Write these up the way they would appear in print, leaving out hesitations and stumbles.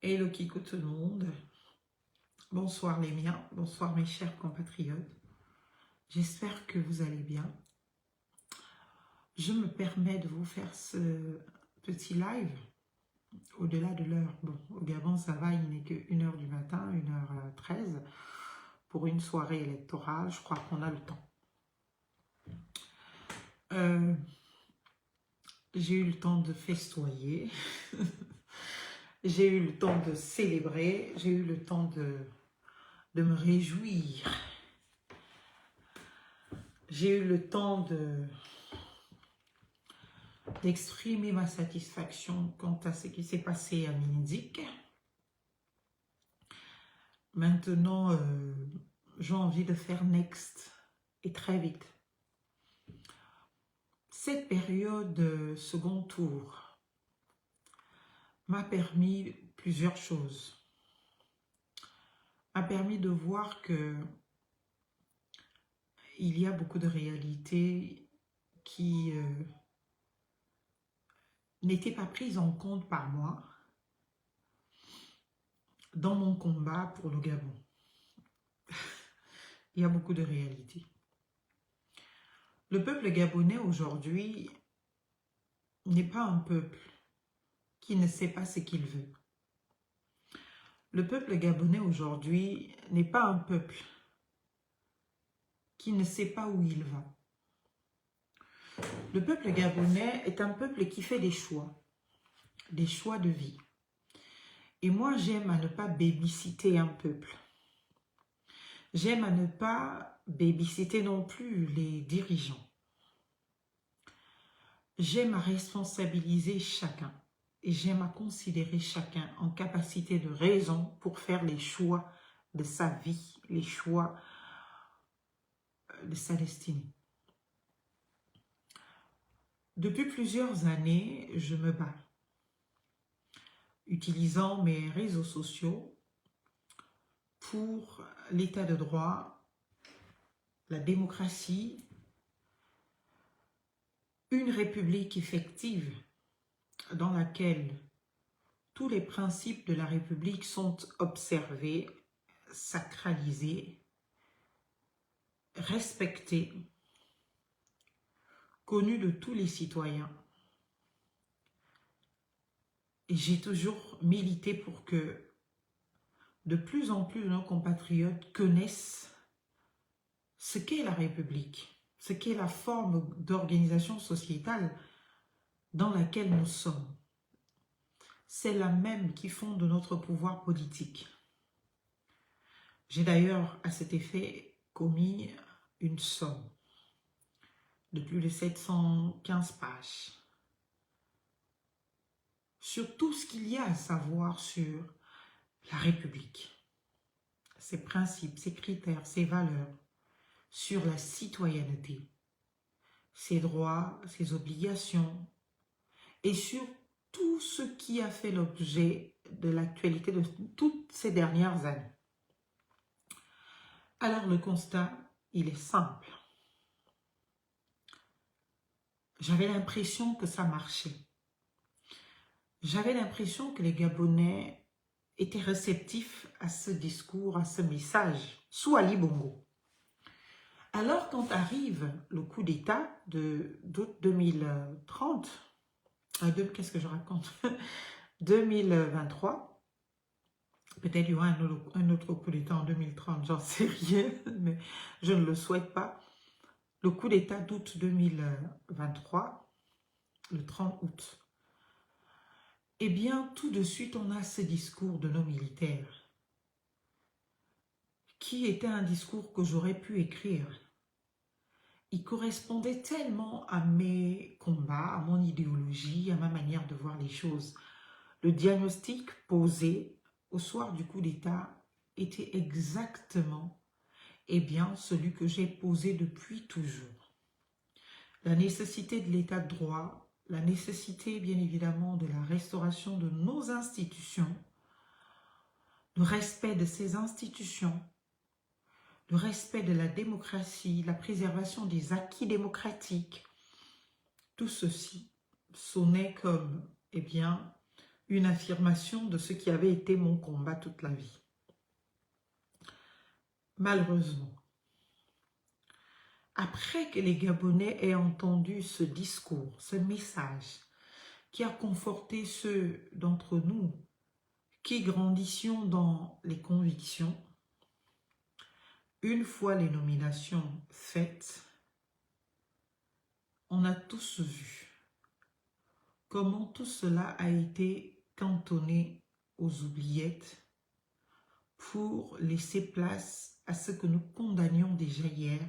Hello Kiko tout le monde, bonsoir les miens, bonsoir mes chers compatriotes, j'espère que vous allez bien. Je me permets de vous faire ce petit live au-delà de l'heure. Bon, au Gabon ça va, il n'est que 1h du matin, 1h13, pour une soirée électorale, je crois qu'on a le temps. J'ai eu le temps de festoyer, j'ai eu le temps de célébrer, j'ai eu le temps de me réjouir. J'ai eu le temps d'exprimer ma satisfaction quant à ce qui s'est passé à Minzik. Maintenant, j'ai envie de faire next et très vite. Cette période second tour m'a permis plusieurs choses. M'a permis de voir que il y a beaucoup de réalités qui n'étaient pas prises en compte par moi dans mon combat pour le Gabon. Il y a beaucoup de réalités. Le peuple gabonais aujourd'hui n'est pas un peuple qui ne sait pas ce qu'il veut. Le peuple gabonais aujourd'hui n'est pas un peuple qui ne sait pas où il va. Le peuple gabonais est un peuple qui fait des choix de vie. Et moi, j'aime à ne pas babysitter un peuple. J'aime à ne pas babysitter non plus les dirigeants. J'aime à responsabiliser chacun et j'aime à considérer chacun en capacité de raison pour faire les choix de sa vie, les choix de sa destinée. Depuis plusieurs années, je me bats, utilisant mes réseaux sociaux pour l'état de droit, la démocratie, une république effective dans laquelle tous les principes de la République sont observés, sacralisés, respectés, connus de tous les citoyens. Et j'ai toujours milité pour que de plus en plus de nos compatriotes connaissent ce qu'est la République, ce qu'est la forme d'organisation sociétale dans laquelle nous sommes. C'est la même qui fonde notre pouvoir politique. J'ai d'ailleurs à cet effet commis une somme de plus de 715 pages sur tout ce qu'il y a à savoir sur la République, ses principes, ses critères, ses valeurs, sur la citoyenneté, ses droits, ses obligations, et sur tout ce qui a fait l'objet de l'actualité de toutes ces dernières années. Alors le constat, il est simple. J'avais l'impression que ça marchait. J'avais l'impression que les Gabonais étaient réceptifs à ce discours, à ce message, sous Ali Bongo. Alors quand arrive le coup d'État d'août 2030, qu'est-ce que je raconte 2023, peut-être il y aura un autre coup d'État en 2030, j'en sais rien, mais je ne le souhaite pas. Le coup d'État d'août 2023, le 30 août, eh bien, tout de suite, on a ce discours de nos militaires, qui était un discours que j'aurais pu écrire. Il correspondait tellement à mes combats, à mon idéologie, à ma manière de voir les choses. Le diagnostic posé au soir du coup d'État était exactement, eh bien, celui que j'ai posé depuis toujours. La nécessité de l'état de droit, la nécessité, bien évidemment, de la restauration de nos institutions, le respect de ces institutions, le respect de la démocratie, la préservation des acquis démocratiques, tout ceci sonnait comme, eh bien, une affirmation de ce qui avait été mon combat toute la vie. Malheureusement, après que les Gabonais aient entendu ce discours, ce message, qui a conforté ceux d'entre nous qui grandissions dans les convictions, une fois les nominations faites, on a tous vu comment tout cela a été cantonné aux oubliettes pour laisser place à ce que nous condamnions déjà hier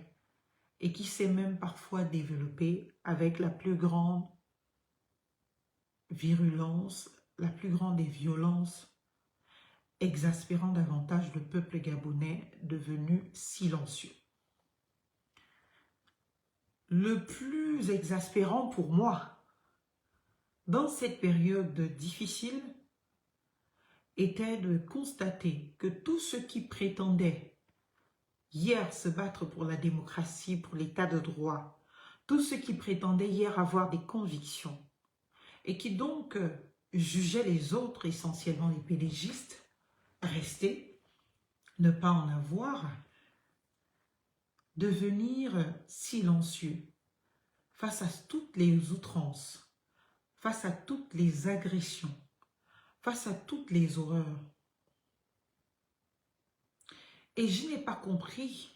et qui s'est même parfois développé avec la plus grande virulence, la plus grande des violences, exaspérant davantage le peuple gabonais devenu silencieux. Le plus exaspérant pour moi, dans cette période difficile, était de constater que tous ceux qui prétendaient hier se battre pour la démocratie, pour l'état de droit, tous ceux qui prétendaient hier avoir des convictions et qui donc jugeaient les autres, essentiellement les pédégistes, rester, ne pas en avoir, devenir silencieux face à toutes les outrances, face à toutes les agressions, face à toutes les horreurs. Et je n'ai pas compris,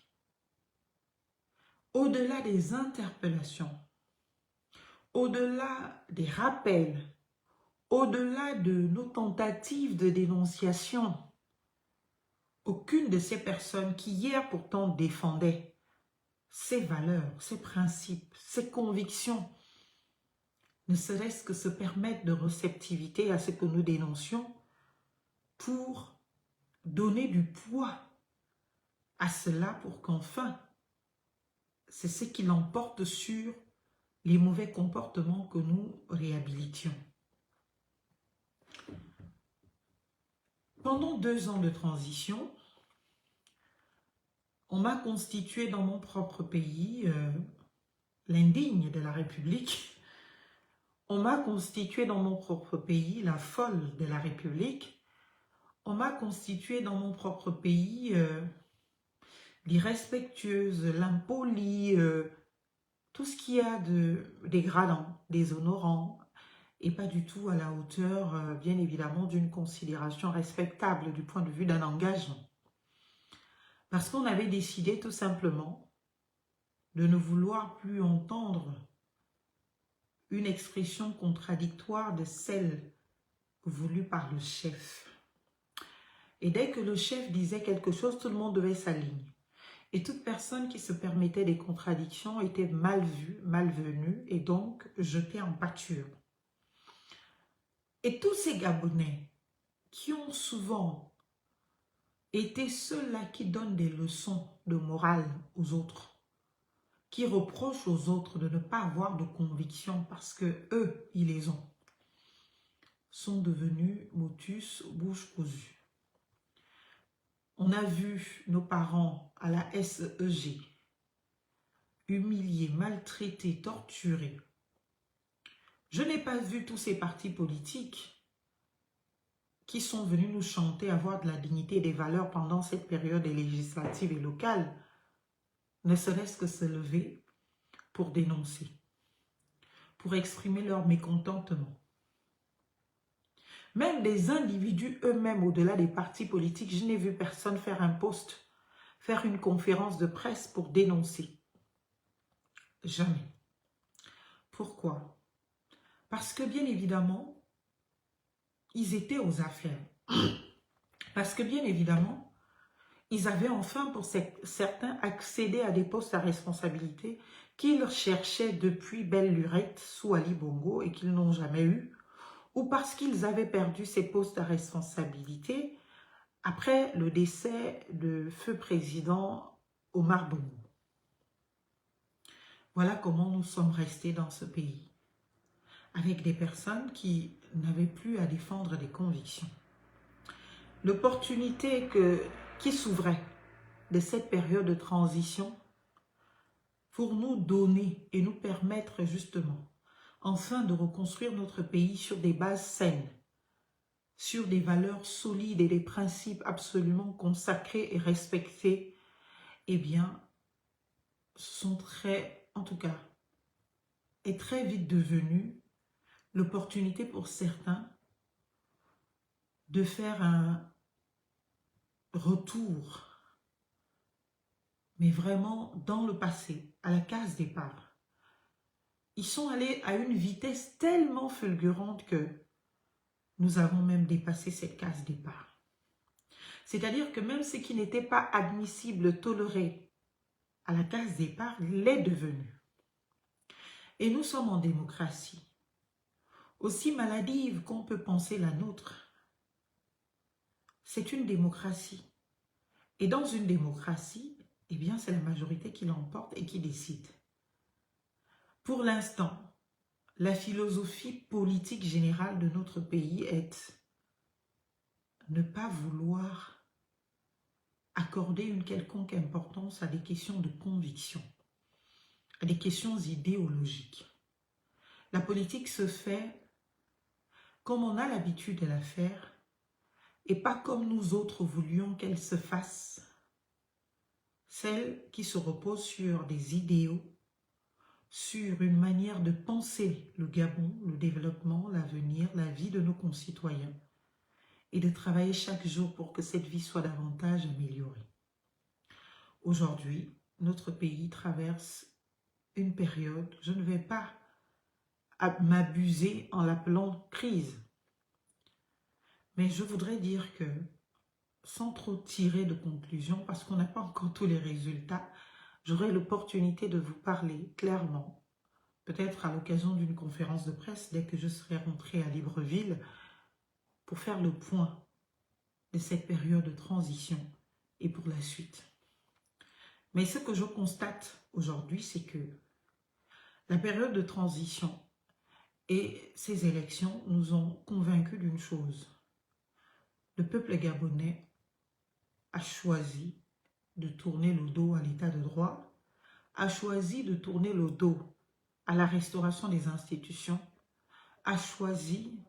au-delà des interpellations, au-delà des rappels, au-delà de nos tentatives de dénonciation, aucune de ces personnes qui hier pourtant défendaient ces valeurs, ces principes, ces convictions, ne serait-ce que se permettre de réceptivité à ce que nous dénoncions pour donner du poids à cela pour qu'enfin, c'est ce qui l'emporte sur les mauvais comportements que nous réhabilitions. Pendant 2 ans de transition, on m'a constitué dans mon propre pays l'indigne de la République. On m'a constitué dans mon propre pays la folle de la République. On m'a constitué dans mon propre pays l'irrespectueuse, l'impolie, tout ce qu'il y a de dégradant, déshonorant, et pas du tout à la hauteur, bien évidemment, d'une considération respectable du point de vue d'un engagement. Parce qu'on avait décidé tout simplement de ne vouloir plus entendre une expression contradictoire de celle voulue par le chef. Et dès que le chef disait quelque chose, tout le monde devait s'aligner. Et toute personne qui se permettait des contradictions était mal vue, malvenue et donc jetée en pâture. Et tous ces Gabonais qui ont souvent été ceux-là qui donnent des leçons de morale aux autres, qui reprochent aux autres de ne pas avoir de conviction parce que eux, ils les ont, sont devenus motus, bouche cousue. On a vu nos parents à la SEG humiliés, maltraités, torturés. Je n'ai pas vu tous ces partis politiques qui sont venus nous chanter avoir de la dignité et des valeurs pendant cette période législative et locale, ne serait-ce que se lever pour dénoncer, pour exprimer leur mécontentement. Même des individus eux-mêmes, au-delà des partis politiques, je n'ai vu personne faire un post, faire une conférence de presse pour dénoncer. Jamais. Pourquoi? Parce que bien évidemment, ils étaient aux affaires. Parce que bien évidemment, ils avaient enfin pour certains accédé à des postes à responsabilité qu'ils cherchaient depuis belle lurette sous Ali Bongo et qu'ils n'ont jamais eu, ou parce qu'ils avaient perdu ces postes à responsabilité après le décès de feu président Omar Bongo. Voilà comment nous sommes restés dans ce pays, avec des personnes qui n'avaient plus à défendre des convictions. L'opportunité qui s'ouvrait de cette période de transition pour nous donner et nous permettre justement enfin de reconstruire notre pays sur des bases saines, sur des valeurs solides et des principes absolument consacrés et respectés, eh bien, sont très, en tout cas, est très vite devenu l'opportunité pour certains de faire un retour, mais vraiment dans le passé, à la case départ. Ils sont allés à une vitesse tellement fulgurante que nous avons même dépassé cette case départ. C'est-à-dire que même ce qui n'était pas admissible, toléré à la case départ, l'est devenu. Et nous sommes en démocratie. Aussi maladive qu'on peut penser la nôtre, c'est une démocratie. Et dans une démocratie, eh bien, c'est la majorité qui l'emporte et qui décide. Pour l'instant, la philosophie politique générale de notre pays est ne pas vouloir accorder une quelconque importance à des questions de conviction, à des questions idéologiques. La politique se fait comme on a l'habitude de la faire et pas comme nous autres voulions qu'elle se fasse, celle qui se repose sur des idéaux, sur une manière de penser le Gabon, le développement, l'avenir, la vie de nos concitoyens et de travailler chaque jour pour que cette vie soit davantage améliorée. Aujourd'hui, notre pays traverse une période, je ne vais pas m'abuser en l'appelant crise, mais je voudrais dire que, sans trop tirer de conclusions, parce qu'on n'a pas encore tous les résultats, j'aurai l'opportunité de vous parler clairement, peut-être à l'occasion d'une conférence de presse, dès que je serai rentrée à Libreville, pour faire le point de cette période de transition et pour la suite. Mais ce que je constate aujourd'hui, c'est que la période de transition et ces élections nous ont convaincus d'une chose. Le peuple gabonais a choisi de tourner le dos à l'état de droit, a choisi de tourner le dos à la restauration des institutions, a choisi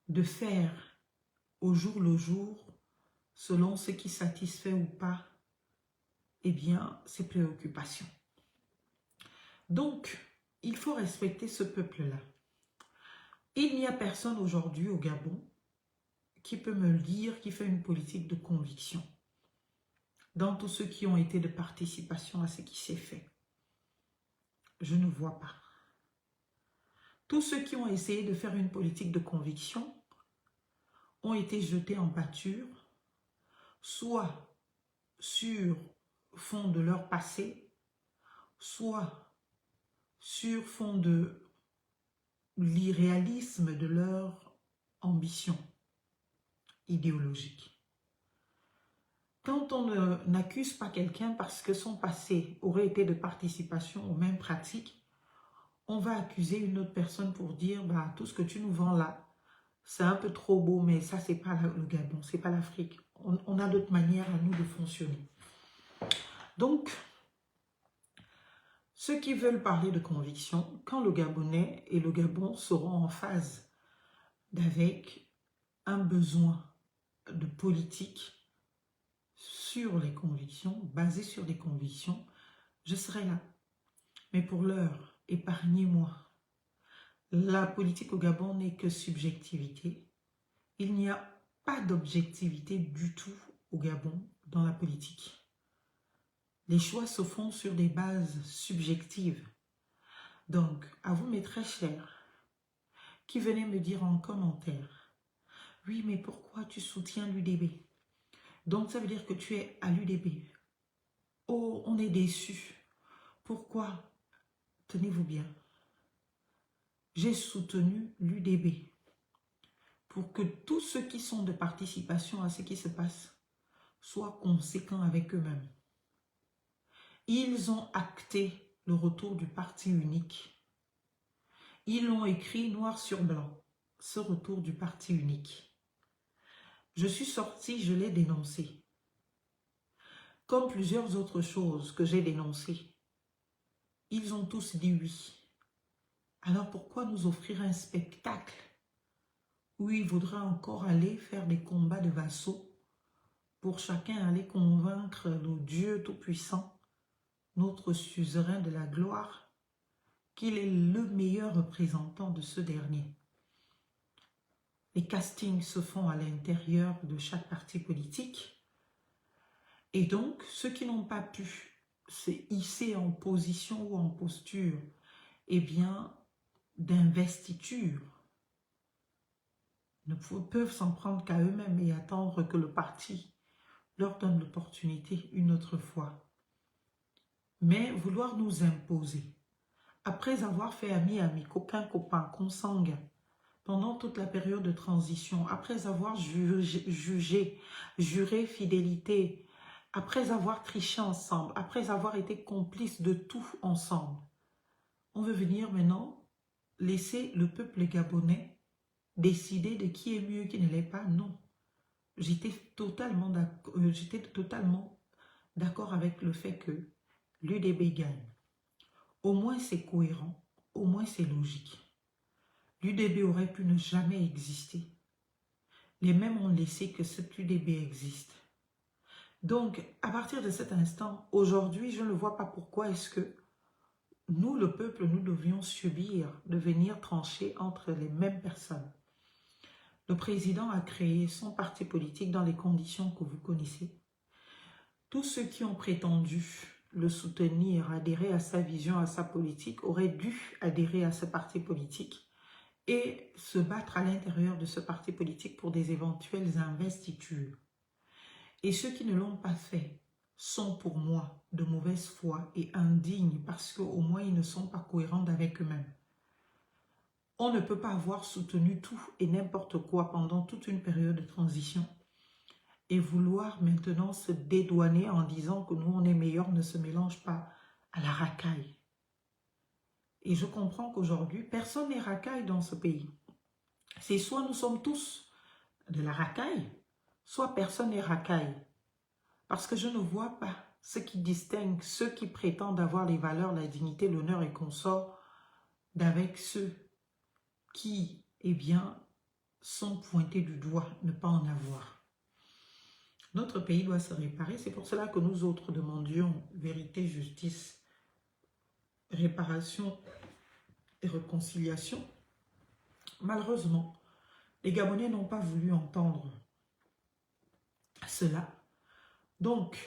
de faire au jour le jour, selon ce qui satisfait ou pas, eh bien, ses préoccupations. Donc, il faut respecter ce peuple-là. Il n'y a personne aujourd'hui au Gabon qui peut me le dire, qui fait une politique de conviction dans tous ceux qui ont été de participation à ce qui s'est fait. Je ne vois pas. Tous ceux qui ont essayé de faire une politique de conviction ont été jetés en pâture, soit sur fond de leur passé, soit sur fond de l'irréalisme de leur ambition idéologique. Quand on n'accuse pas quelqu'un parce que son passé aurait été de participation aux mêmes pratiques, on va accuser une autre personne pour dire bah, tout ce que tu nous vends là, c'est un peu trop beau, mais ça, c'est pas le Gabon, c'est pas l'Afrique. On a d'autres manières à nous de fonctionner. Donc, ceux qui veulent parler de conviction, quand le Gabonais et le Gabon seront en phase avec un besoin de politique sur les convictions, basé sur des convictions, je serai là. Mais pour l'heure, épargnez-moi. La politique au Gabon n'est que subjectivité. Il n'y a pas d'objectivité du tout au Gabon dans la politique. Les choix se font sur des bases subjectives. Donc, à vous mes très chers, qui venez me dire en commentaire, oui, mais pourquoi tu soutiens l'UDB? Donc, ça veut dire que tu es à l'UDB. Oh, on est déçus. Pourquoi? Tenez-vous bien. J'ai soutenu l'UDB pour que tous ceux qui sont de participation à ce qui se passe soient conséquents avec eux-mêmes. Ils ont acté le retour du parti unique. Ils l'ont écrit noir sur blanc, ce retour du parti unique. Je suis sortie, je l'ai dénoncé. Comme plusieurs autres choses que j'ai dénoncées. Ils ont tous dit oui. Alors pourquoi nous offrir un spectacle où il voudra encore aller faire des combats de vassaux pour chacun aller convaincre le Dieu Tout-Puissant, notre suzerain de la gloire, qu'il est le meilleur représentant de ce dernier. Les castings se font à l'intérieur de chaque parti politique et donc ceux qui n'ont pas pu se hisser en position ou en posture, eh bien, d'investiture, ne peuvent s'en prendre qu'à eux-mêmes et attendre que le parti leur donne l'opportunité une autre fois. Mais vouloir nous imposer, après avoir fait ami, copain, consanguin, pendant toute la période de transition, après avoir juré fidélité, après avoir triché ensemble, après avoir été complices de tout ensemble, on veut venir maintenant laisser le peuple gabonais décider de qui est mieux, qui ne l'est pas. Non. J'étais totalement d'accord avec le fait que l'UDB gagne. Au moins c'est cohérent, au moins c'est logique. L'UDB aurait pu ne jamais exister. Les mêmes ont laissé que cette UDB existe. Donc, à partir de cet instant, aujourd'hui, je ne vois pas pourquoi est-ce que nous, le peuple, nous devions subir de venir trancher entre les mêmes personnes. Le président a créé son parti politique dans les conditions que vous connaissez. Tous ceux qui ont prétendu le soutenir, adhérer à sa vision, à sa politique, auraient dû adhérer à ce parti politique et se battre à l'intérieur de ce parti politique pour des éventuelles investitures. Et ceux qui ne l'ont pas fait sont pour moi de mauvaise foi et indignes parce qu'au moins ils ne sont pas cohérents avec eux-mêmes. On ne peut pas avoir soutenu tout et n'importe quoi pendant toute une période de transition et vouloir maintenant se dédouaner en disant que nous on est meilleurs ne se mélange pas à la racaille. Et je comprends qu'aujourd'hui, personne n'est racaille dans ce pays. C'est soit nous sommes tous de la racaille, soit personne n'est racaille. Parce que je ne vois pas ce qui distingue ceux qui prétendent avoir les valeurs, la dignité, l'honneur et consort d'avec ceux qui, eh bien, sont pointés du doigt, ne pas en avoir. Notre pays doit se réparer. C'est pour cela que nous autres demandions vérité, justice, réparation et réconciliation. Malheureusement, les Gabonais n'ont pas voulu entendre cela. Donc,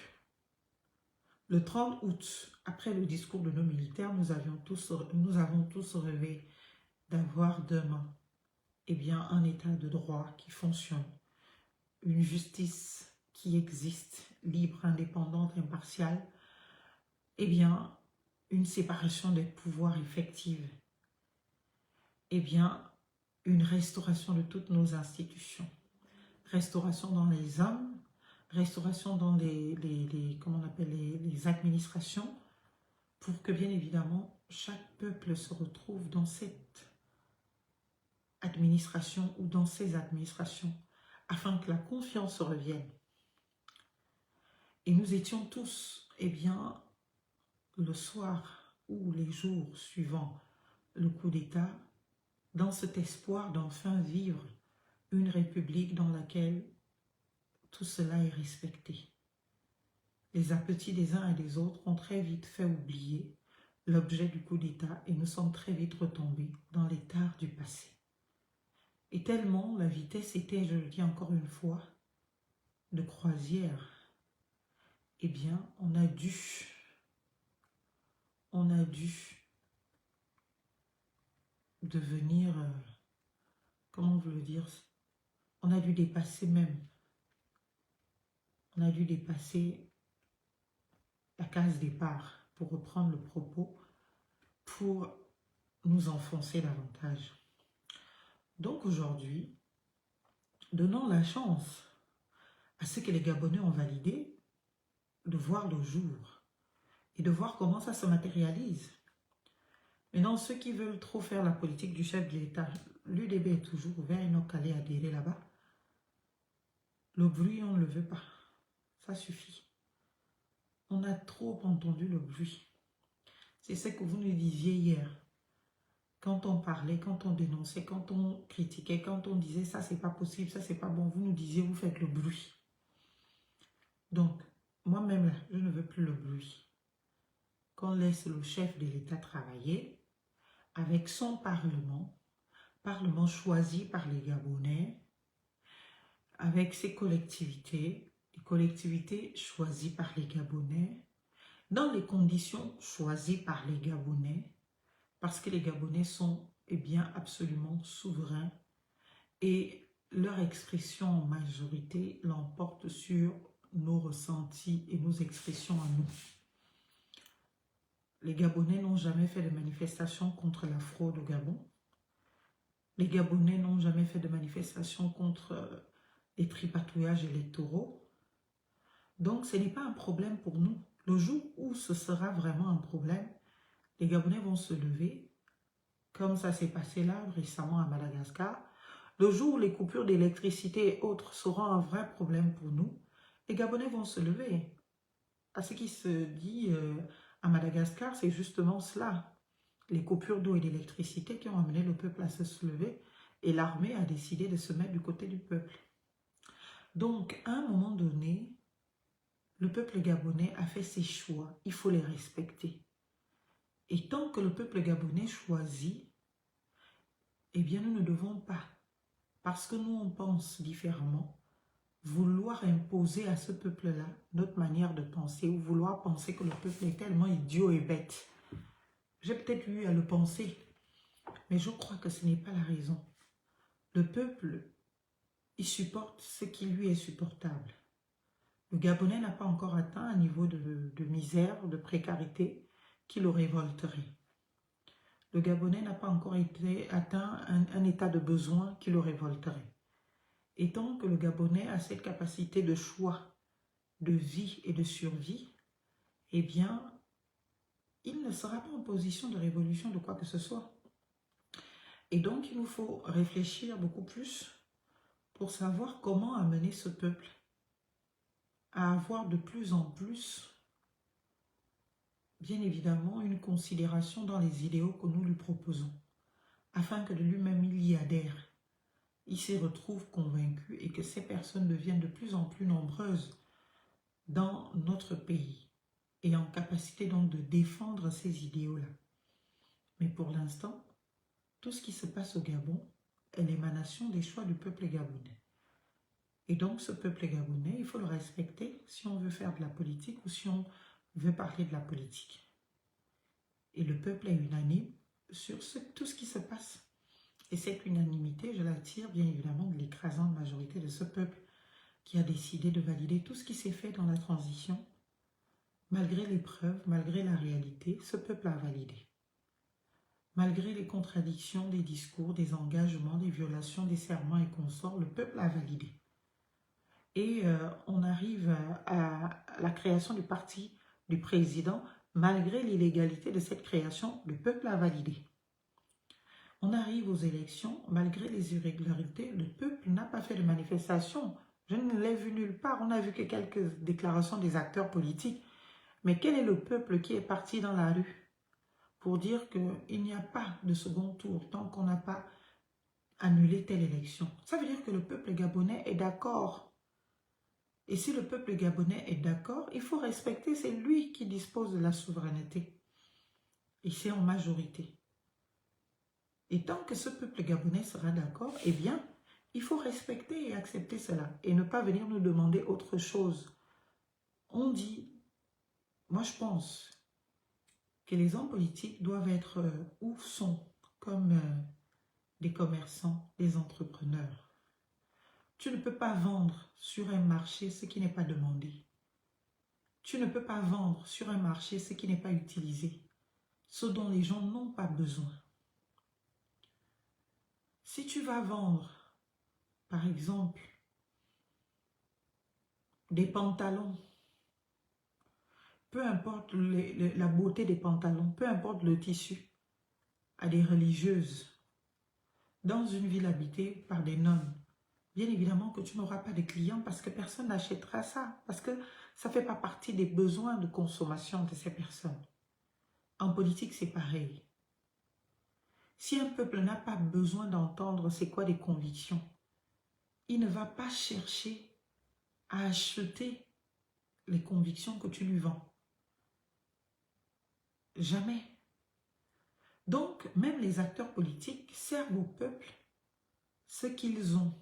le 30 août, après le discours de nos militaires, nous avons tous rêvé d'avoir demain un état de droit qui fonctionne, une justice qui existe, libre, indépendante, impartiale, une séparation des pouvoirs effective, une restauration de toutes nos institutions, restauration dans les hommes, restauration dans les administrations, pour que bien évidemment chaque peuple se retrouve dans cette administration ou dans ces administrations, afin que la confiance revienne. Et nous étions tous, le soir ou les jours suivant le coup d'État, dans cet espoir d'enfin vivre une république dans laquelle tout cela est respecté. Les appétits des uns et des autres ont très vite fait oublier l'objet du coup d'État et nous sommes très vite retombés dans les tares du passé. Et tellement la vitesse était, je le dis encore une fois, de croisière, on a dû devenir, comment vous le dire, on a dû dépasser même. On a dû dépasser la case départ, pour reprendre le propos, pour nous enfoncer davantage. Donc aujourd'hui, donnons la chance à ce que les Gabonais ont validé de voir le jour et de voir comment ça se matérialise. Maintenant, ceux qui veulent trop faire la politique du chef de l'État, l'UDB est toujours ouvert, ils n'ont qu'à aller adhérer là-bas. Le bruit, on ne le veut pas. Ça suffit. On a trop entendu le bruit. C'est ce que vous nous disiez hier. Quand on parlait, quand on dénonçait, quand on critiquait, quand on disait ça c'est pas possible, ça c'est pas bon, vous nous disiez vous faites le bruit. Donc, moi-même là, je ne veux plus le bruit. Qu'on laisse le chef de l'État travailler avec son parlement choisi par les Gabonais, avec ses collectivités, les collectivités choisies par les Gabonais, dans les conditions choisies par les Gabonais, parce que les Gabonais sont bien absolument souverains et leur expression en majorité l'emporte sur nos ressentis et nos expressions à nous. Les Gabonais n'ont jamais fait de manifestation contre la fraude au Gabon. Les Gabonais n'ont jamais fait de manifestation contre les tripatouillages électoraux. Donc, ce n'est pas un problème pour nous. Le jour où ce sera vraiment un problème, les Gabonais vont se lever, comme ça s'est passé là récemment à Madagascar. Le jour où les coupures d'électricité et autres seront un vrai problème pour nous, les Gabonais vont se lever. À ce qui se dit à Madagascar, c'est justement cela. Les coupures d'eau et d'électricité qui ont amené le peuple à se lever et l'armée a décidé de se mettre du côté du peuple. Donc, à un moment donné, le peuple gabonais a fait ses choix. Il faut les respecter. Et tant que le peuple gabonais choisit, eh bien, nous ne devons pas, parce que nous, on pense différemment, vouloir imposer à ce peuple-là notre manière de penser ou vouloir penser que le peuple est tellement idiot et bête. J'ai peut-être eu à le penser, mais je crois que ce n'est pas la raison. Le peuple, il supporte ce qui lui est supportable. Le Gabonais n'a pas encore atteint un niveau de misère, de précarité qui le révolterait. Le Gabonais n'a pas encore atteint un état de besoin qui le révolterait. Et tant que le Gabonais a cette capacité de choix, de vie et de survie, eh bien, il ne sera pas en position de révolution de quoi que ce soit. Et donc, il nous faut réfléchir beaucoup plus pour savoir comment amener ce peuple à avoir de plus en plus, bien évidemment, une considération dans les idéaux que nous lui proposons, afin que de lui-même il y adhère. Il s'y retrouve convaincu et que ces personnes deviennent de plus en plus nombreuses dans notre pays et en capacité donc de défendre ces idéaux-là. Mais pour l'instant, tout ce qui se passe au Gabon est l'émanation des choix du peuple gabonais. Et donc ce peuple gabonais, il faut le respecter si on veut faire de la politique ou si on veut parler de la politique. Et le peuple est unanime sur tout ce qui se passe. Et cette unanimité, je la tire bien évidemment de l'écrasante majorité de ce peuple qui a décidé de valider tout ce qui s'est fait dans la transition. Malgré les preuves, malgré la réalité, ce peuple a validé. Malgré les contradictions des discours, des engagements, des violations des serments et consorts, le peuple a validé. Et on arrive à la création du parti du président. Malgré l'illégalité de cette création, le peuple a validé. On arrive aux élections, malgré les irrégularités, le peuple n'a pas fait de manifestation. Je ne l'ai vu nulle part. On n'a vu que quelques déclarations des acteurs politiques. Mais quel est le peuple qui est parti dans la rue pour dire qu'il n'y a pas de second tour tant qu'on n'a pas annulé telle élection? Ça veut dire que le peuple gabonais est d'accord. Et si le peuple gabonais est d'accord, il faut respecter, c'est lui qui dispose de la souveraineté. Et c'est en majorité. Et tant que ce peuple gabonais sera d'accord, eh bien, il faut respecter et accepter cela. Et ne pas venir nous demander autre chose. On dit, moi je pense que les hommes politiques doivent être ou sont comme des commerçants, des entrepreneurs. Tu ne peux pas vendre sur un marché ce qui n'est pas demandé. Tu ne peux pas vendre sur un marché ce qui n'est pas utilisé, ce dont les gens n'ont pas besoin. Si tu vas vendre, par exemple, des pantalons, peu importe la beauté des pantalons, peu importe le tissu, à des religieuses, dans une ville habitée par des nonnes, bien évidemment que tu n'auras pas de clients parce que personne n'achètera ça, parce que ça ne fait pas partie des besoins de consommation de ces personnes. En politique, c'est pareil. Si un peuple n'a pas besoin d'entendre c'est quoi des convictions, il ne va pas chercher à acheter les convictions que tu lui vends. Jamais. Donc, même les acteurs politiques servent au peuple ce qu'ils ont.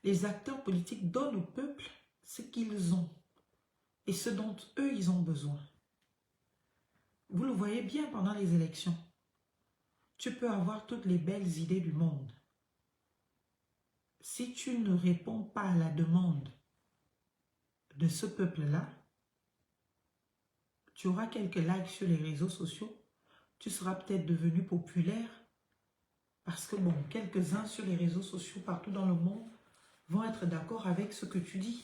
Les acteurs politiques donnent au peuple ce qu'ils ont et ce dont eux, ils ont besoin. Vous le voyez bien pendant les élections. Tu peux avoir toutes les belles idées du monde. Si tu ne réponds pas à la demande de ce peuple-là, tu auras quelques likes sur les réseaux sociaux, tu seras peut-être devenu populaire parce que, bon, quelques-uns sur les réseaux sociaux partout dans le monde vont être d'accord avec ce que tu dis.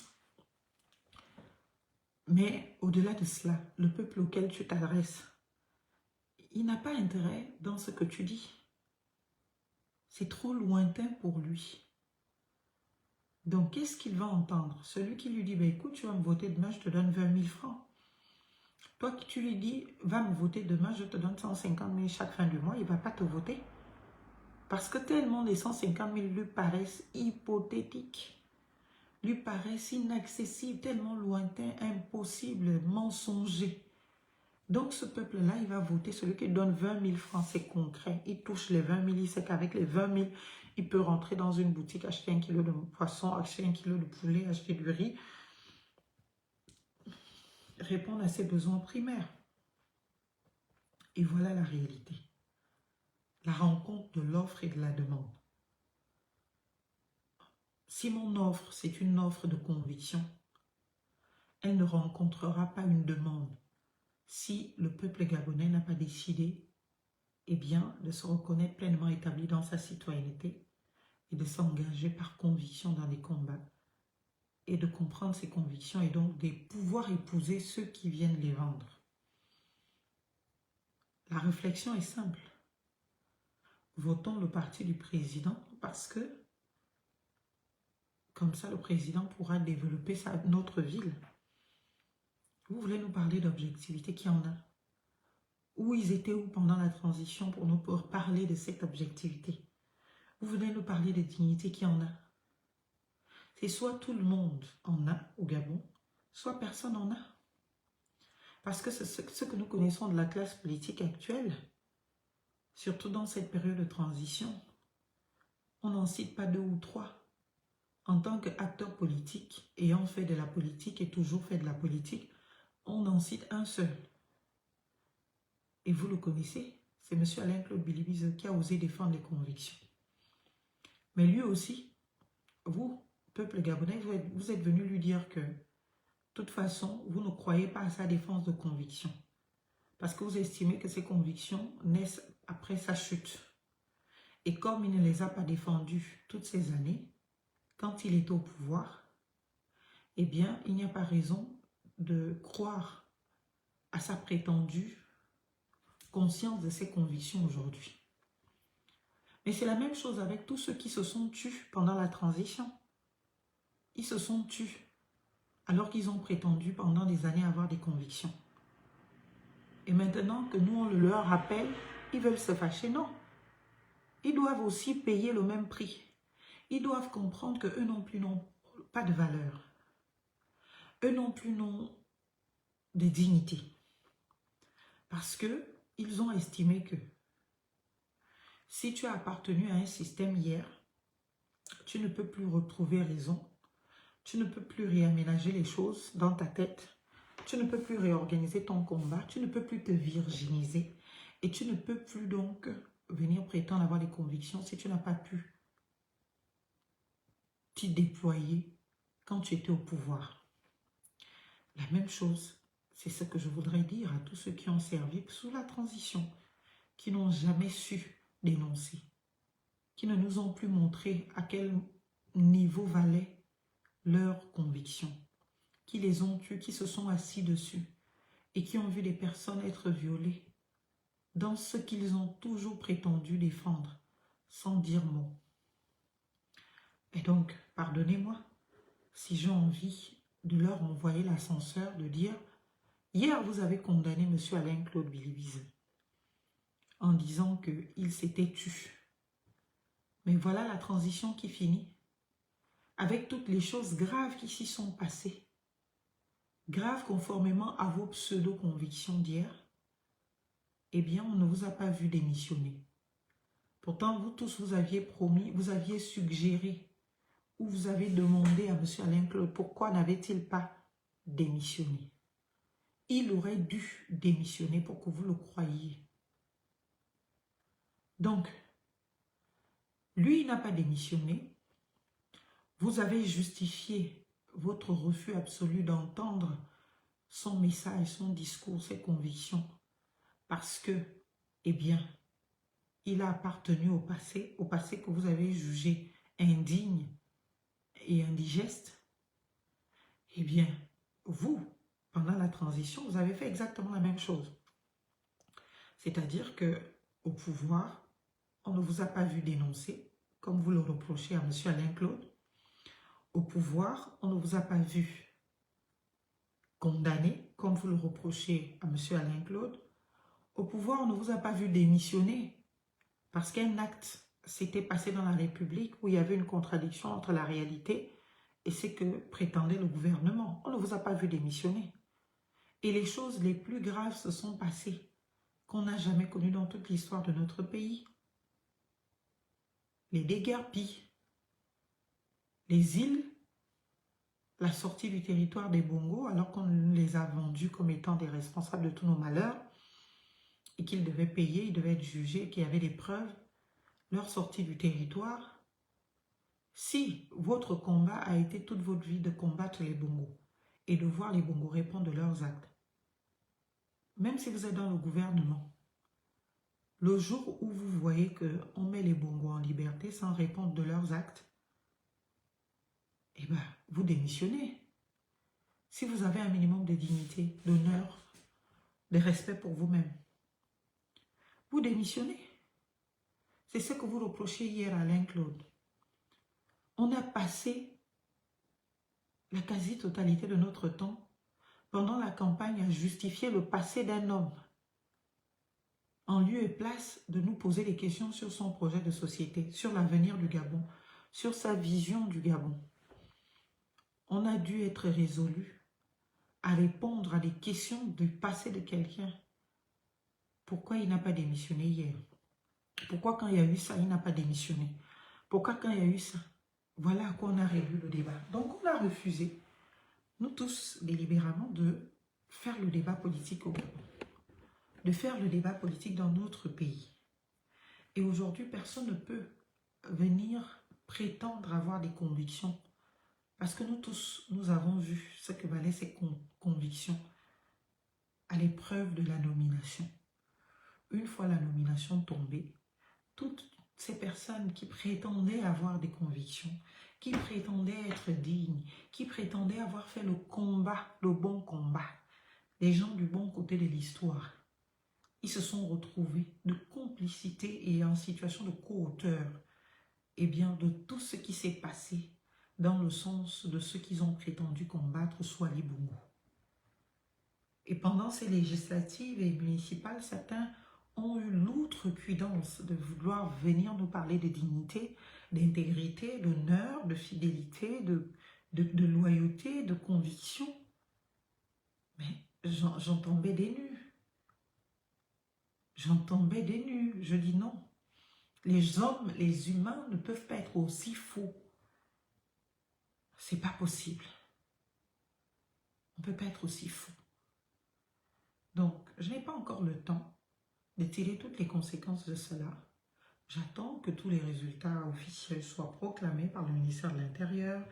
Mais au-delà de cela, le peuple auquel tu t'adresses, il n'a pas intérêt dans ce que tu dis. C'est trop lointain pour lui. Donc, qu'est-ce qu'il va entendre? Celui qui lui dit, bah, écoute, tu vas me voter demain, je te donne 20 000 francs. Toi qui tu lui dis, va me voter demain, je te donne 150 000 chaque fin du mois, il ne va pas te voter. Parce que tellement les 150 000 lui paraissent hypothétiques, lui paraissent inaccessibles, tellement lointains, impossibles, mensongers. Donc ce peuple-là, il va voter celui qui donne 20 000 francs, c'est concret. Il touche les 20 000, il sait qu'avec les 20 000, il peut rentrer dans une boutique, acheter 1 kilo de poisson, acheter 1 kilo de poulet, acheter du riz, répondre à ses besoins primaires. Et voilà la réalité. La rencontre de l'offre et de la demande. Si mon offre, c'est une offre de conviction, elle ne rencontrera pas une demande si le peuple gabonais n'a pas décidé, eh bien, de se reconnaître pleinement établi dans sa citoyenneté et de s'engager par conviction dans des combats et de comprendre ses convictions et donc de pouvoir épouser ceux qui viennent les vendre. La réflexion est simple. Votons le parti du président parce que comme ça le président pourra développer notre ville. Vous voulez nous parler d'objectivité, qui en a? Où ils étaient où pendant la transition pour nous parler de cette objectivité? Vous venez nous parler de dignité, qui en a? C'est soit tout le monde en a au Gabon, soit personne en a. Parce que ce que nous connaissons de la classe politique actuelle, surtout dans cette période de transition, on n'en cite pas 2 ou 3. En tant qu'acteur politique, ayant fait de la politique et toujours fait de la politique, on en cite un seul. Et vous le connaissez, c'est M. Alain-Claude Bilibize qui a osé défendre les convictions. Mais lui aussi, vous, peuple gabonais, vous êtes venu lui dire que, de toute façon, vous ne croyez pas à sa défense de convictions. Parce que vous estimez que ces convictions naissent après sa chute. Et comme il ne les a pas défendues toutes ces années, quand il est au pouvoir, eh bien, il n'y a pas raison de croire à sa prétendue conscience de ses convictions aujourd'hui. Mais c'est la même chose avec tous ceux qui se sont tus pendant la transition. Ils se sont tus alors qu'ils ont prétendu pendant des années avoir des convictions. Et maintenant que nous, on le leur rappelle, ils veulent se fâcher. Non. Ils doivent aussi payer le même prix. Ils doivent comprendre qu'eux non plus n'ont pas de valeur. Eux non plus n'ont de dignité. Parce qu'ils ont estimé que si tu as appartenu à un système hier, tu ne peux plus retrouver raison. Tu ne peux plus réaménager les choses dans ta tête. Tu ne peux plus réorganiser ton combat. Tu ne peux plus te virginiser. Et tu ne peux plus donc venir prétendre avoir des convictions si tu n'as pas pu t'y déployer quand tu étais au pouvoir. La même chose, c'est ce que je voudrais dire à tous ceux qui ont servi sous la transition, qui n'ont jamais su dénoncer, qui ne nous ont plus montré à quel niveau valait leurs convictions, qui les ont tués, qui se sont assis dessus et qui ont vu des personnes être violées dans ce qu'ils ont toujours prétendu défendre, sans dire mot. Et donc, pardonnez-moi si j'ai envie de leur envoyer l'ascenseur, de dire « Hier, vous avez condamné M. Alain-Claude Bilibize. en disant qu'il s'était tu. Mais voilà la transition qui finit. Avec toutes les choses graves qui s'y sont passées. Graves conformément à vos pseudo-convictions d'hier. Eh bien, on ne vous a pas vu démissionner. Pourtant, vous tous, vous aviez promis, vous aviez suggéré ou vous avez demandé à M. Alain Claude pourquoi n'avait-il pas démissionné. Il aurait dû démissionner pour que vous le croyiez. Donc, lui, il n'a pas démissionné. Vous avez justifié votre refus absolu d'entendre son message, son discours, ses convictions, parce que, eh bien, il a appartenu au passé que vous avez jugé indigne et indigeste. Eh bien, vous, pendant la transition, vous avez fait exactement la même chose. C'est-à-dire que au pouvoir, on ne vous a pas vu dénoncer, comme vous le reprochez à M. Alain Claude. Au pouvoir, on ne vous a pas vu condamner, comme vous le reprochez à M. Alain Claude. Au pouvoir, on ne vous a pas vu démissionner, parce qu'un acte s'était passé dans la République où il y avait une contradiction entre la réalité et ce que prétendait le gouvernement. On ne vous a pas vu démissionner. Et les choses les plus graves se sont passées, qu'on n'a jamais connues dans toute l'histoire de notre pays. Les déguerpis, les îles, la sortie du territoire des Bongos, alors qu'on les a vendus comme étant des responsables de tous nos malheurs, et qu'ils devaient payer, ils devaient être jugés, qu'il y avait des preuves, leur sortie du territoire. Si votre combat a été toute votre vie de combattre les Bongos et de voir les Bongos répondre de leurs actes, même si vous êtes dans le gouvernement, le jour où vous voyez qu'on met les Bongos en liberté sans répondre de leurs actes, eh bien, vous démissionnez. Si vous avez un minimum de dignité, d'honneur, de respect pour vous-même, vous démissionnez. C'est ce que vous reprochez hier à Alain Claude. On a passé la quasi-totalité de notre temps pendant la campagne à justifier le passé d'un homme, en lieu et place de nous poser des questions sur son projet de société, sur l'avenir du Gabon, sur sa vision du Gabon. On a dû être résolu à répondre à des questions du passé de quelqu'un. Pourquoi il n'a pas démissionné hier? Pourquoi quand il y a eu ça, il n'a pas démissionné? Pourquoi quand il y a eu ça? Voilà à quoi on a réduit le débat. Donc on a refusé, nous tous délibérément, de faire le débat politique au Gabon, de faire le débat politique dans notre pays. Et aujourd'hui, personne ne peut venir prétendre avoir des convictions, parce que nous tous, nous avons vu ce que valaient ces convictions à l'épreuve de la nomination. Une fois la nomination tombée, toutes ces personnes qui prétendaient avoir des convictions, qui prétendaient être dignes, qui prétendaient avoir fait le combat, le bon combat, les gens du bon côté de l'histoire, ils se sont retrouvés de complicité et en situation de co-auteur, eh bien, de tout ce qui s'est passé dans le sens de ce qu'ils ont prétendu combattre, soit les Bongos. Et pendant ces législatives et municipales, certains ont eu l'outrecuidance de vouloir venir nous parler de dignité, d'intégrité, d'honneur, de fidélité, de loyauté, de conviction. Mais j'en tombais des nues. J'en tombais des nues. Je dis non. Les hommes, les humains ne peuvent pas être aussi faux. C'est pas possible. On ne peut pas être aussi faux. Donc, je n'ai pas encore le temps de tirer toutes les conséquences de cela. J'attends que tous les résultats officiels soient proclamés par le ministère de l'Intérieur.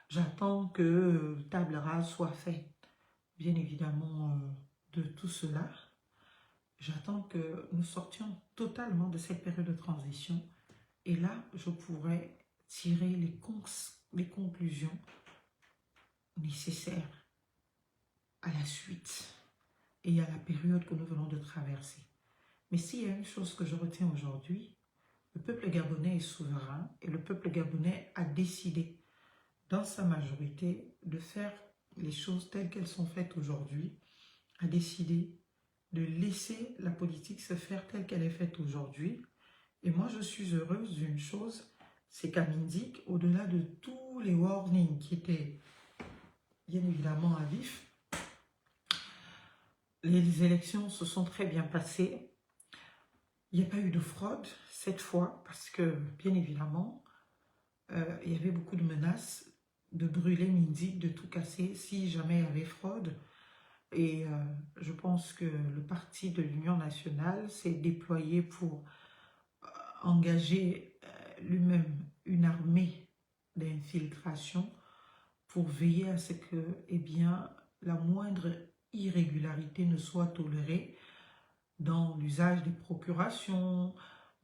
J'attends que table rase soit faite, bien évidemment, de tout cela. J'attends que nous sortions totalement de cette période de transition. Et là, je pourrais tirer les conclusions nécessaires à la suite et à la période que nous venons de traverser. Mais s'il y a une chose que je retiens aujourd'hui, le peuple gabonais est souverain et le peuple gabonais a décidé, dans sa majorité, de faire les choses telles qu'elles sont faites aujourd'hui, a décidé de laisser la politique se faire telle qu'elle est faite aujourd'hui. Et moi, je suis heureuse d'une chose, c'est qu'à Mindic, au-delà de tous les warnings qui étaient bien évidemment à vif, les élections se sont très bien passées. Il n'y a pas eu de fraude cette fois parce que, bien évidemment, il y avait beaucoup de menaces de brûler Mindic, de tout casser si jamais il y avait fraude. Et je pense que le parti de l'Union nationale s'est déployé pour engager lui-même une armée d'infiltration pour veiller à ce que, eh bien, la moindre irrégularité ne soit tolérée dans l'usage des procurations,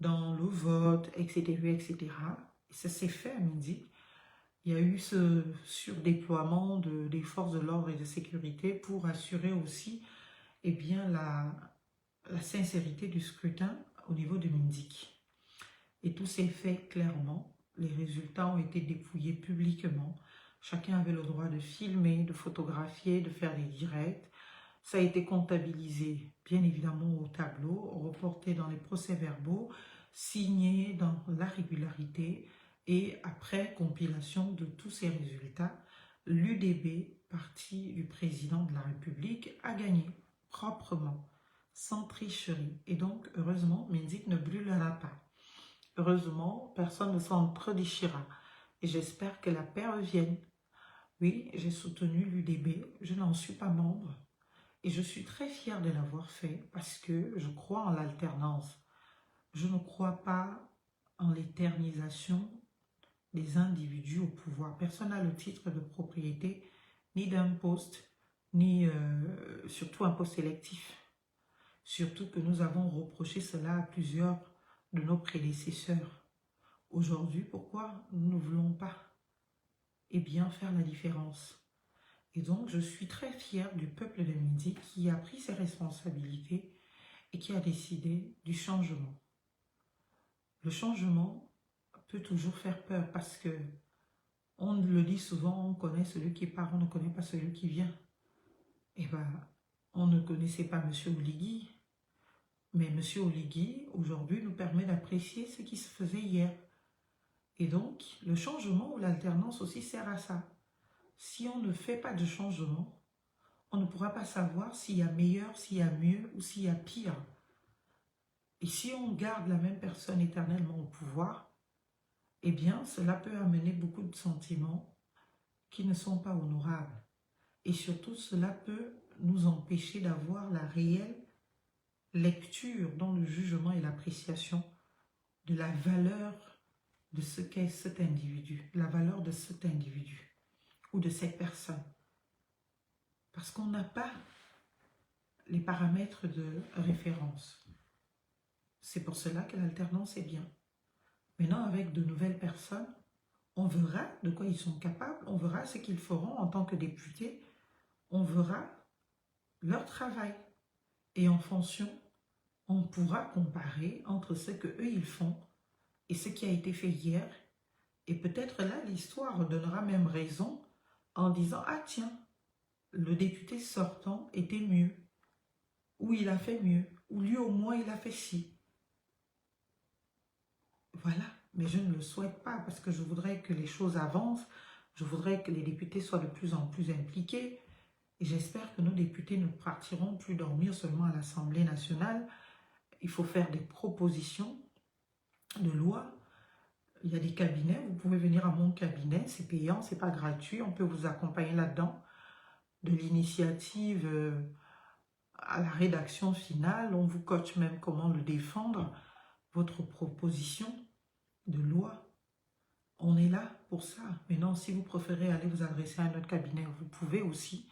dans le vote, etc., etc. Et ça s'est fait à Midi. Il y a eu ce surdéploiement des forces de l'ordre et de sécurité pour assurer aussi eh bien, la sincérité du scrutin au niveau de Mindic. Et tout s'est fait clairement. Les résultats ont été dépouillés publiquement. Chacun avait le droit de filmer, de photographier, de faire des directs. Ça a été comptabilisé, bien évidemment, au tableau, reporté dans les procès-verbaux, signé dans la régularité. Et après compilation de tous ces résultats, l'UDB, parti du président de la République, a gagné proprement, sans tricherie. Et donc, heureusement, Mindic ne brûlera pas. Heureusement, personne ne s'entre-déchira. Et j'espère que la paix revienne. Oui, j'ai soutenu l'UDB, je n'en suis pas membre. Et je suis très fière de l'avoir fait parce que je crois en l'alternance. Je ne crois pas en l'éternisation des individus au pouvoir. Personne n'a le titre de propriété ni d'un poste, ni surtout un poste électif. Surtout que nous avons reproché cela à plusieurs de nos prédécesseurs. Aujourd'hui, pourquoi nous ne voulons pas eh bien, faire la différence? Et donc, je suis très fière du peuple de Midi qui a pris ses responsabilités et qui a décidé du changement. Le changement peut toujours faire peur parce que, on le dit souvent, on connaît celui qui part, on ne connaît pas celui qui vient. Eh bien, on ne connaissait pas M. Oligui, mais M. Oligui, aujourd'hui, nous permet d'apprécier ce qui se faisait hier. Et donc, le changement ou l'alternance aussi sert à ça. Si on ne fait pas de changement, on ne pourra pas savoir s'il y a meilleur, s'il y a mieux ou s'il y a pire. Et si on garde la même personne éternellement au pouvoir, eh bien, cela peut amener beaucoup de sentiments qui ne sont pas honorables. Et surtout, cela peut nous empêcher d'avoir la réelle lecture dans le jugement et l'appréciation de la valeur de ce qu'est cet individu, la valeur de cet individu ou de cette personne. Parce qu'on n'a pas les paramètres de référence. C'est pour cela que l'alternance est bien. Maintenant, avec de nouvelles personnes, on verra de quoi ils sont capables, on verra ce qu'ils feront en tant que députés, on verra leur travail. Et en fonction, on pourra comparer entre ce que eux ils font et ce qui a été fait hier. Et peut-être là, l'histoire donnera même raison en disant « Ah tiens, le député sortant était mieux, ou il a fait mieux, ou lui au moins il a fait ci. » Voilà, mais je ne le souhaite pas parce que je voudrais que les choses avancent, je voudrais que les députés soient de plus en plus impliqués et j'espère que nos députés ne partiront plus dormir seulement à l'Assemblée nationale. Il faut faire des propositions de loi. Il y a des cabinets, vous pouvez venir à mon cabinet, c'est payant, c'est pas gratuit, on peut vous accompagner là-dedans. De l'initiative à la rédaction finale, on vous coach même comment le défendre, votre proposition de loi. On est là pour ça. Maintenant, si vous préférez aller vous adresser à un autre cabinet, vous pouvez aussi,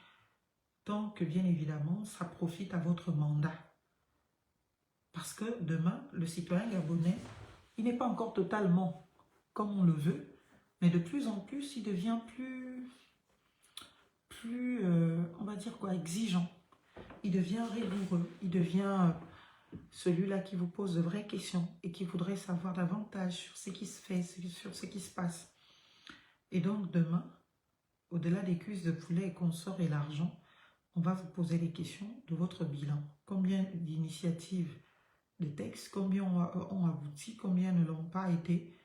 tant que bien évidemment, ça profite à votre mandat. Parce que demain, le citoyen gabonais, il n'est pas encore totalement comme on le veut, mais de plus en plus, il devient plus on va dire quoi, exigeant. Il devient rigoureux, il devient celui-là qui vous pose de vraies questions et qui voudrait savoir davantage sur ce qui se fait, sur ce qui se passe. Et donc demain, au-delà des cuisses de poulet et consorts et l'argent, on va vous poser des questions de votre bilan. Combien d'initiatives de textes, combien ont abouti, combien ne l'ont pas été,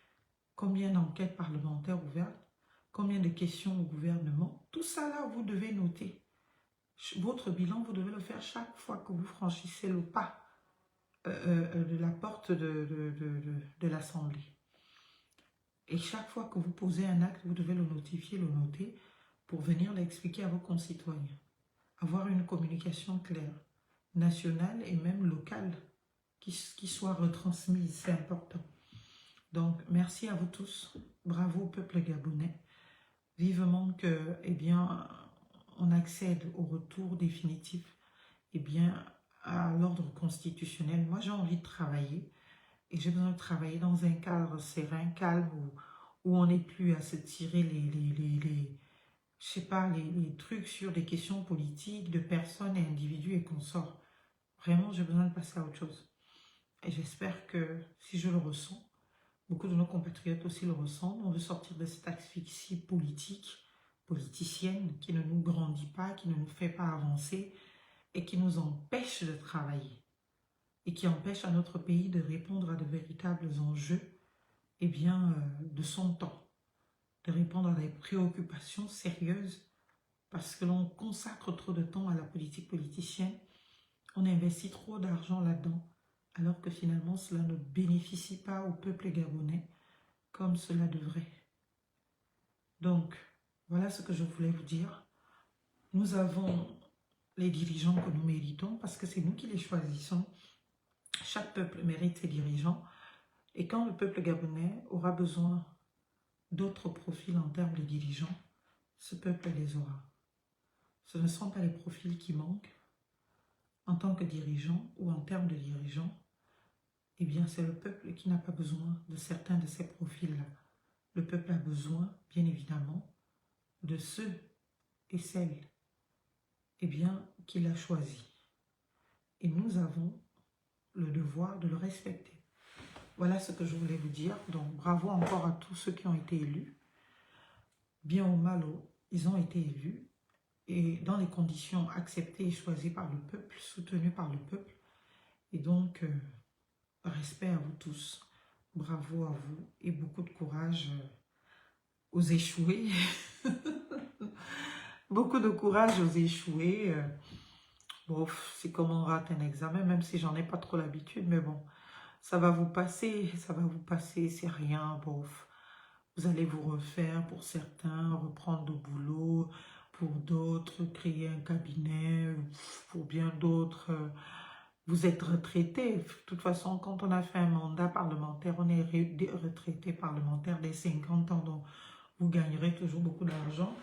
combien d'enquêtes parlementaires ouvertes, combien de questions au gouvernement. Tout ça là, vous devez noter. Votre bilan, vous devez le faire chaque fois que vous franchissez le pas de la porte de l'Assemblée. Et chaque fois que vous posez un acte, vous devez le notifier, le noter, pour venir l'expliquer à vos concitoyens. Avoir une communication claire, nationale et même locale, qui soit retransmise, c'est important. Donc, merci à vous tous. Bravo au peuple gabonais. Vivement que, eh bien, on accède au retour définitif, eh bien, à l'ordre constitutionnel. Moi, j'ai envie de travailler et j'ai besoin de travailler dans un cadre serein, calme, où on n'est plus à se tirer je sais pas, les trucs sur des questions politiques de personnes et individus et consorts. Vraiment, j'ai besoin de passer à autre chose. Et j'espère que si je le ressens, beaucoup de nos compatriotes aussi le ressentent, on veut sortir de cette asphyxie politique, politicienne, qui ne nous grandit pas, qui ne nous fait pas avancer et qui nous empêche de travailler. Et qui empêche à notre pays de répondre à de véritables enjeux, eh bien, de son temps. De répondre à des préoccupations sérieuses parce que l'on consacre trop de temps à la politique politicienne, on investit trop d'argent là-dedans, alors que finalement cela ne bénéficie pas au peuple gabonais comme cela devrait. Donc, voilà ce que je voulais vous dire. Nous avons les dirigeants que nous méritons parce que c'est nous qui les choisissons. Chaque peuple mérite ses dirigeants. Et quand le peuple gabonais aura besoin d'autres profils en termes de dirigeants, ce peuple les aura. Ce ne sont pas les profils qui manquent en tant que dirigeant ou en termes de dirigeants. Eh bien, c'est le peuple qui n'a pas besoin de certains de ces profils-là. Le peuple a besoin, bien évidemment, de ceux et celles, eh bien, qu'il a choisis. Et nous avons le devoir de le respecter. Voilà ce que je voulais vous dire. Donc, bravo encore à tous ceux qui ont été élus. Bien ou mal, ils ont été élus. Et dans les conditions acceptées et choisies par le peuple, soutenues par le peuple. Et donc, respect à vous tous. Bravo à vous et beaucoup de courage aux échoués. Beaucoup de courage aux échoués. Bon, c'est comme on rate un examen, même si j'en ai pas trop l'habitude, mais bon, ça va vous passer, c'est rien, bof. Vous allez vous refaire pour certains, reprendre le boulot, pour d'autres, créer un cabinet, pour bien d'autres, vous êtes retraité. De toute façon, quand on a fait un mandat parlementaire, on est retraité parlementaire dès 50 ans, donc vous gagnerez toujours beaucoup d'argent.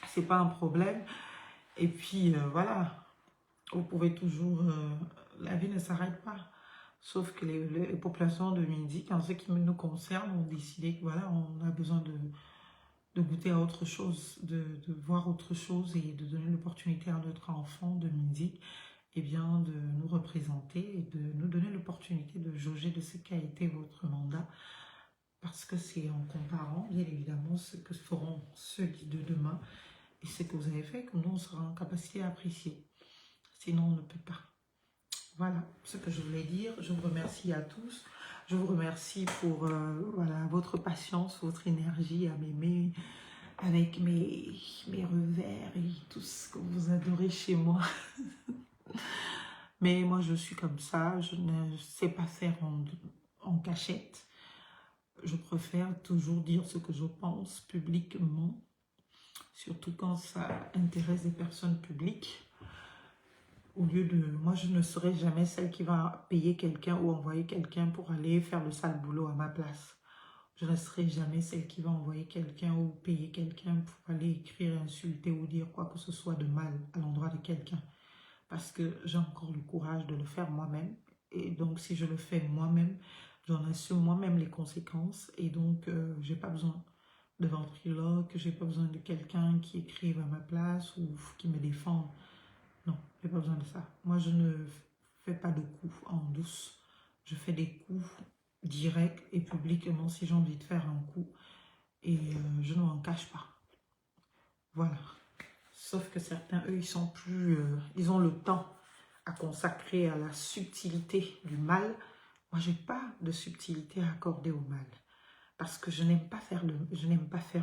C'est pas un problème. Et puis, voilà, vous pouvez toujours... la vie ne s'arrête pas. Sauf que les populations de Mindic, en ce qui nous concerne, ont décidé que voilà, on a besoin de goûter à autre chose, de voir autre chose et de donner l'opportunité à notre enfant de Mindic, eh bien, de nous représenter et de nous donner l'opportunité de jauger de ce qu'a été votre mandat. Parce que c'est en comparant, bien évidemment, ce que feront ceux de demain et ce que vous avez fait que nous, on sera en capacité à apprécier. Sinon, on ne peut pas. Voilà ce que je voulais dire. Je vous remercie à tous. Je vous remercie pour voilà, votre patience, votre énergie à m'aimer avec mes revers et tout ce que vous adorez chez moi. Mais moi, je suis comme ça. Je ne sais pas faire en cachette. Je préfère toujours dire ce que je pense publiquement, surtout quand ça intéresse des personnes publiques. Au lieu de... Moi, je ne serai jamais celle qui va payer quelqu'un ou envoyer quelqu'un pour aller faire le sale boulot à ma place. Je ne serai jamais celle qui va envoyer quelqu'un ou payer quelqu'un pour aller écrire, insulter ou dire quoi que ce soit de mal à l'endroit de quelqu'un. Parce que j'ai encore le courage de le faire moi-même. Et donc, si je le fais moi-même, j'en assume moi-même les conséquences. Et donc, je n'ai pas besoin de ventriloque, je n'ai pas besoin de quelqu'un qui écrive à ma place ou qui me défende. Non, je n'ai pas besoin de ça. Moi, je ne fais pas de coups en douce. Je fais des coups directs et publiquement si j'ai envie de faire un coup. Et je ne m'en cache pas. Voilà Sauf que certains, eux, ils sont plus... ils ont le temps à consacrer à la subtilité du mal. Moi, j'ai pas de subtilité à accorder au mal. Parce que je n'aime pas faire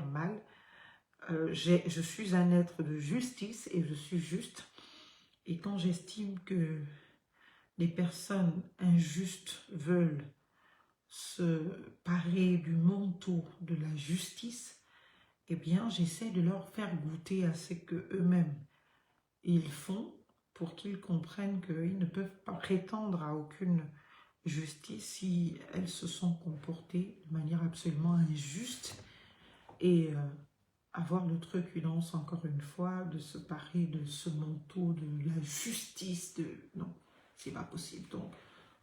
mal. Je suis un être de justice et je suis juste. Et quand j'estime que les personnes injustes veulent se parer du manteau de la justice, eh bien, j'essaie de leur faire goûter à ce que eux-mêmes ils font pour qu'ils comprennent qu'ils ne peuvent pas prétendre à aucune justice si elles se sont comportées de manière absolument injuste et avoir le truculence, encore une fois, de se parer de ce manteau de la justice. Non, c'est pas possible. Donc,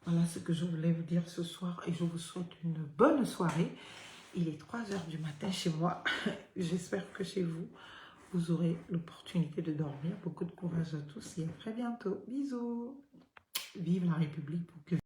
voilà ce que je voulais vous dire ce soir et je vous souhaite une bonne soirée. Il est 3 h du matin chez moi. J'espère que chez vous, vous aurez l'opportunité de dormir. Beaucoup de courage à tous et à très bientôt. Bisous. Vive la République pour que